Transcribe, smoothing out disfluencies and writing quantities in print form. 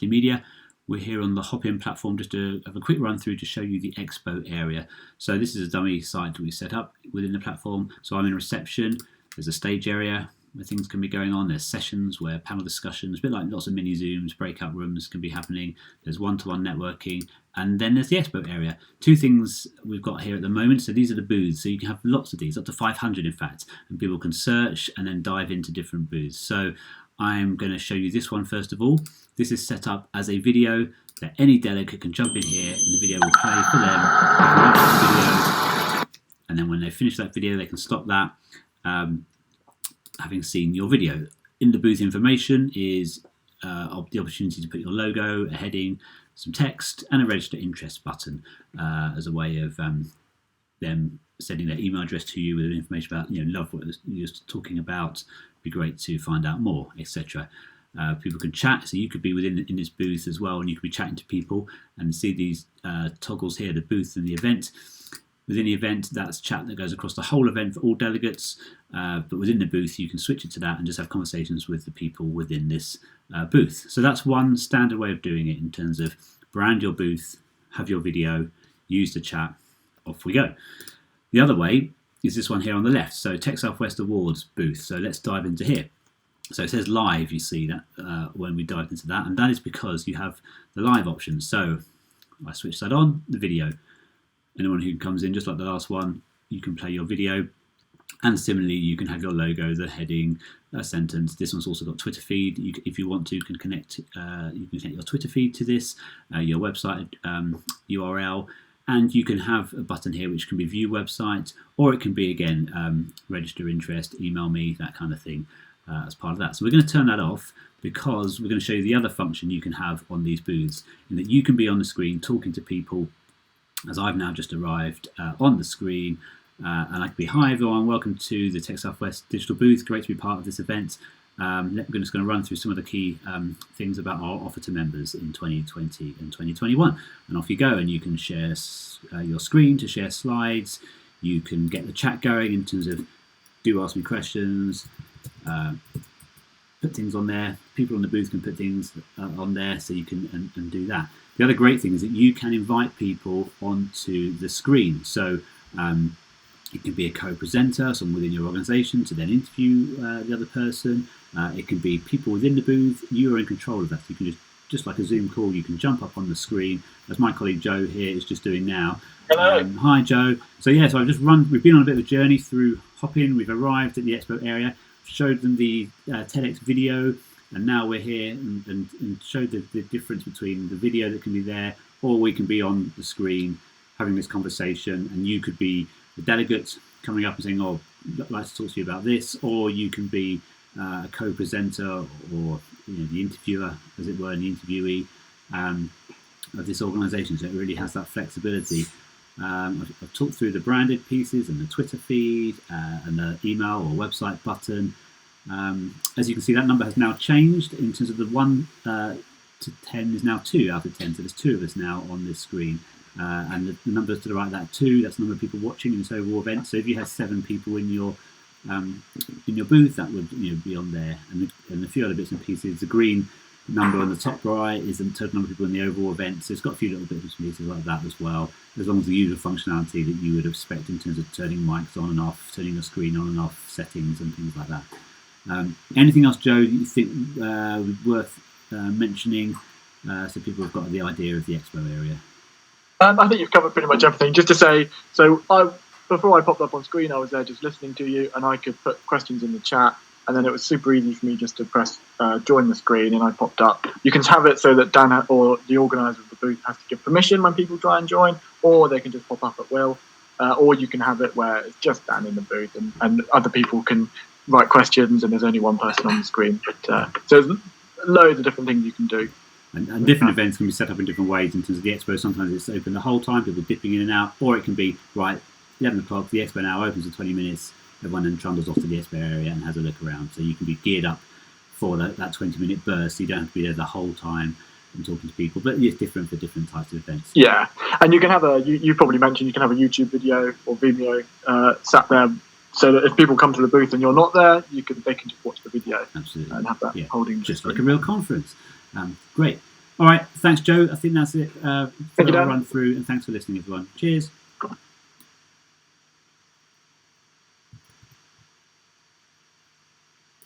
Media. We're here on the Hopin platform just to have a quick run through to show you the expo area. So this is a dummy site that we set up within the platform. So I'm in reception. There's a stage area where things can be going on. There's sessions where panel discussions, a bit like lots of mini Zooms, breakout rooms can be happening. There's one-to-one networking. And then there's the expo area. Two things we've got here at the moment. So these are the booths. So you can have lots of these, up to 500 in fact. And people can search and then dive into different booths. So I'm going to show you this one first of all. This is set up as a video that any delegate can jump in here and the video will play for them. They can watch the video, and then when they finish that video, they can stop that, having seen your video. In the booth information is the opportunity to put your logo, a heading, some text, and a register interest button as a way of them sending their email address to you with information about, love what you're talking about, be great to find out more, etc. People can chat, so you could be in this booth as well, and you could be chatting to people and see these toggles here, the booth and the event. Within the event, that's chat that goes across the whole event for all delegates, but within the booth, you can switch it to that and just have conversations with the people within this booth. So that's one standard way of doing it in terms of brand your booth, have your video, use the chat, off we go. The other way is this one here on the left, so Tech Southwest Awards booth. So let's dive into here. So it says live, you see that when we dive into that, and that is because you have the live option. So I switch that on, the video. Anyone who comes in, just like the last one, you can play your video. And similarly, you can have your logo, the heading, a sentence. This one's also got Twitter feed. If you want to, you can connect your Twitter feed to this, your website URL. And you can have a button here which can be view website, or it can be, again, register interest, email me, that kind of thing as part of that. So we're going to turn that off because we're going to show you the other function you can have on these booths, in that you can be on the screen talking to people, as I've now just arrived on the screen, and I can be, hi everyone, welcome to the Tech Southwest digital booth, great to be part of this event. We're just going to run through some of the key things about our offer to members in 2020 and 2021. And off you go, and you can share your screen to share slides. You can get the chat going in terms of do ask me questions, put things on there. People on the booth can put things on there, so you can and do that. The other great thing is that you can invite people onto the screen. So it can be a co-presenter, someone within your organisation to then interview the other person. It can be people within the booth. You are in control of that. So you can just like a Zoom call, you can jump up on the screen, as my colleague Joe here is just doing now. Hello. Hi Joe. So yeah, so we've been on a bit of a journey through Hopin. We've arrived at the expo area, showed them the TEDx video, and now we're here and showed the difference between the video that can be there, or we can be on the screen having this conversation, and you could be the delegate coming up and saying, oh, I'd like to talk to you about this, or you can be a co-presenter or the interviewer, as it were, and the interviewee of this organisation. So it really has that flexibility. I've talked through the branded pieces and the Twitter feed and the email or website button. As you can see, that number has now changed in terms of the 1 to 10 is now 2 out of 10. So there's 2 of us now on this screen. And the numbers to the right of that 2, that's the number of people watching in this overall event. So if you had 7 people in your booth, that would be on there, and a few other bits and pieces. The green number on the top right is the total number of people in the overall event. So it's got a few little bits and pieces like that as well, as long as the usual functionality that you would expect in terms of turning mics on and off, turning the screen on and off, settings and things like that. Anything else, Joe, that you think worth mentioning, so people have got the idea of the expo area? I think you've covered pretty much everything. Just to say, so before I popped up on screen, I was there just listening to you, and I could put questions in the chat, and then it was super easy for me just to press join the screen, and I popped up. You can have it so that Dan or the organizer of the booth has to give permission when people try and join, or they can just pop up at will, or you can have it where it's just Dan in the booth, and other people can write questions, and there's only one person on the screen. But so there's loads of different things you can do. And different events can be set up in different ways in terms of the expo. Sometimes it's open the whole time, people dipping in and out, or it can be, right, 11 o'clock, the expo now opens for 20 minutes, everyone then trundles off to the expo area and has a look around. So you can be geared up for that 20-minute burst. You don't have to be there the whole time and talking to people, but it's different for different types of events. Yeah, and you can have you probably mentioned you can have a YouTube video or Vimeo sat there, so that if people come to the booth and you're not there, they can just watch the video. Absolutely. And have that holding. Just like a real conference. Great. All right, thanks, Joe. I think that's it for Thank you, our Dan. run through, and thanks for listening, everyone. Cheers.